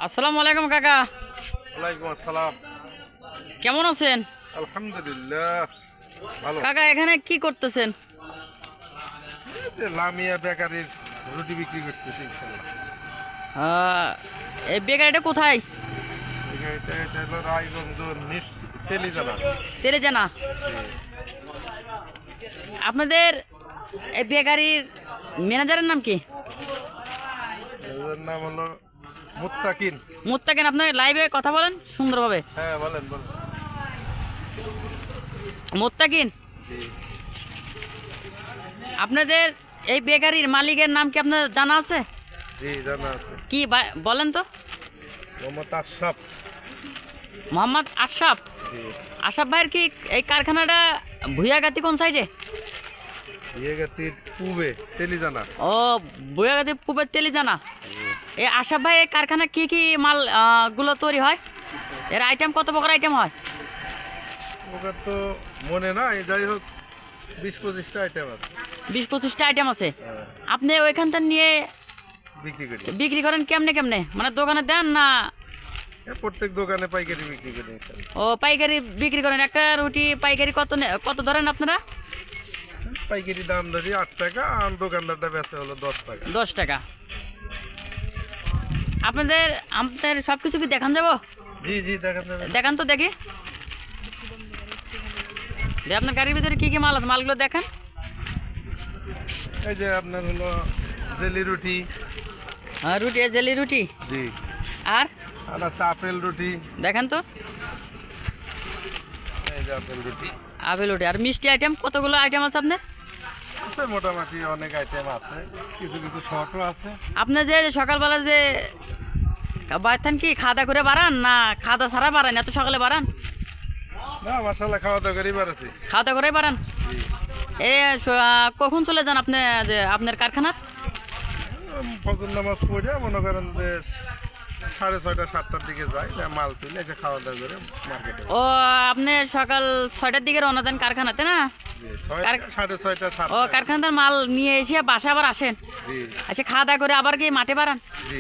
আসসালামু আলাইকুম কাকা। ওয়ালাইকুম আসসালাম। কেমন আছেন? আলহামদুলিল্লাহ ভালো। কাকা এখানে কি করতেছেন? এই যে লামিয়া বেকারির রুটি বিক্রি করতেছি ইনশাল্লাহ। এই বেকারিটা কোথায়? এটা হলো রায়গঞ্জ তেলিজানা। তেলে জানা। আপনাদের এই বেকারির ম্যানেজারের নাম কি? এর নাম হলো মুত্তাকিন। মুত্তাকিন। আপনার লাইভে কথা বলেন সুন্দরভাবে। হ্যাঁ বলেন বলেন। মুত্তাকিন, জি আপনাদের এই বেকারির মালিকের নাম কি আপনার জানা আছে? জি জানা আছে। কি বলেন তো? মোহাম্মদ আশরাফ। মোহাম্মদ আশরাফ। জি আশরাফ ভাইয়ের কি এই কারখানাটা ভুইয়াগাতি কোন সাইডে? বিয়েগাতির পূবে তেলিজানা। ও, ভুইয়াগাতি পূবের তেলে জানা। এই আশরাফ ভাই এই কারখানা কি কি মাল গুলো তৈরি হয়? এর আইটেম কত প্রকার আইটেম হয়? ওখানে তো মনে নাই, যাই হোক 20-25টা আইটেম আছে। 20-25টা আইটেম আছে। হ্যাঁ, আপনি ওইখানটা নিয়ে বিক্রি করি। বিক্রি করেন কেমনে কেমনে? মানে দোকানে দেন না? প্রত্যেক দোকানে পাইকারি বিক্রি করি ইনশাল্লাহ। ও, পাইকারি বিক্রি করেন। একটা রুটি পাইকারি কত ধরেন আপনারা? পাইকারি দাম ধরি 8 টাকা, আর দোকানদারটা বেচে হলো 10 টাকা। 10 টাকা। আপনাদের সব কিছু কি দেখান যাবো? জি জি দেখা যাবে। দেখান তো দেখি। আপনার গাড়ির ভিতরে কি কি মাল আছে মালগুলো দেখান। এই যে আপনার হলো জেলি রুটি। রুটি, জেলি রুটি। জি। আর আর আছে আপেল রুটি। দেখান তো। এই যে আপেল রুটি আপেল রুটি। আর মিষ্টি আইটেম কতগুলো আইটেম আছে আপনার? আছে, মোটামুটি অনেক আইটেম আছে, কিছু কিছু শর্টও আছে। আপনার যে সকালবেলা যে বাইথান কি খাওয়া করে বাড়ান না খাওয়া ছাড়া বাড়ান? এত সকালে বাড়ান? না মাশাআল্লাহ, খাওয়া দাওয়া করেই বাড়াচ্ছি। খাওয়া করেই বাড়ান। জি। কখন চলে যান আপনি যে আপনার কারখানার? ফজর নামাজ পড়ে মনে করেন যে 6:30 7টার দিকে যাই, মাল তুলে এসে খাওয়া দাওয়া করে মার্কেটে। ও, আপনি সকাল 6টার দিকে রওনা দেন কারখানাতে না? জি 6:30 ও, 7টা। কারখানার মাল নিয়ে এসে বাসা আবার আসেন? জি আচ্ছা, খাওয়া দাওয়া করে আবার কি মাঠে বাড়ান? জি।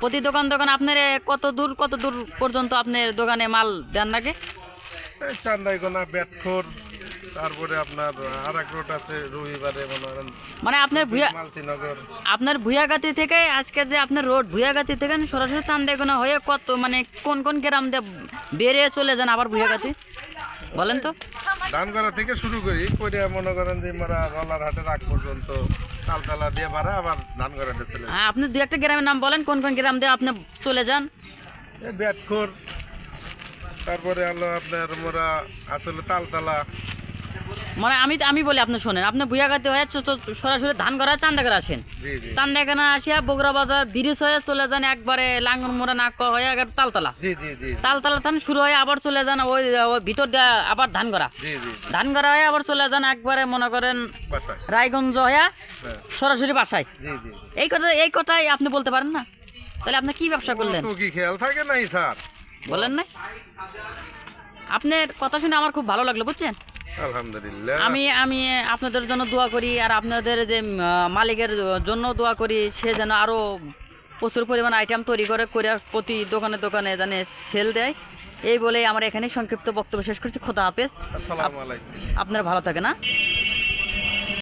প্রতি দোকান আপনার কত দূর পর্যন্ত আপনার দোকানে মাল দেন লাগে? এই চান্দাইকোনা, বেটখোর, তারপরে আপনার আরাক রোড আছে, রবিবারে মনে করেন মানে মালতিনগর। আপনার ভুইয়াগাতি থেকে আজকে যে আপনার রোড ভুইয়াগাতি থেকে সরাসরি চান্দাইকোনা হয়ে কত মানে কোন কোন গ্রাম দিয়ে বেরিয়ে চলে যান আবার ভুইয়াগাতি বলেন তো? ধানগড়া থেকে শুরু করি করে মনে করেন যে মারা রলার হাটের আগ পর্যন্ত তালতলা দিয়ে ভাড়া আবার ধানগড়াতে চলে যায়। হ্যাঁ, আপনি দু একটা গ্রামের নাম বলেন কোন কোন গ্রাম দিয়ে আপনি চলে যান। এই বেটখোর, তারপরে হলো আপনার মোরা আসলে তালতলা। মানে আমি বলি আপনি শোনেন, আপনি ভুইয়াগাতি হয়ে সরাসরি ধানগড়া চান্দাগড়া আসেন। জি জি চান্দাইকোনা আসিয়া বগুড়া বাজার ব্রিজ হয়ে চলে যান একবারে লাঙ্গন মোড়া নাক হয়ে একবার তালতলা। জি জি জি তালতলা থান শুরু হয়ে আবার চলে যান ওই ওই ভিতর দিয়ে আবার ধানগড়া। জি জি। ধানগড়া হয়ে আবার চলে যান একবারে মনে করেন বাসায়। রায়গঞ্জ হয়ে হ্যাঁ। সরাসরি বাসায়। জি জি। এই কথাই আপনি বলতে পারেন না? তাহলে আপনি কি ব্যবসা করলেন তো কি খেয়াল থাকে নাই স্যার? বলেন না? আপনার কথা শুনে আমার খুব ভালো লাগলো, বুঝছেন? আলহামদুলিল্লাহ। আমি আপনাদের জন্য দোয়া করি, আর আপনাদের যে মালিকের জন্য দোয়া করি, সে যেন আরও প্রচুর পরিমাণ আইটেম তৈরি করে প্রতি দোকানে দোকানে যেন সেল দেয়। এই বলেই আমার এখানে সংক্ষিপ্ত বক্তব্য শেষ করছি। খোদা হাফেজ। আসসালামু আলাইকুম। আপনারা ভালো থাকে না?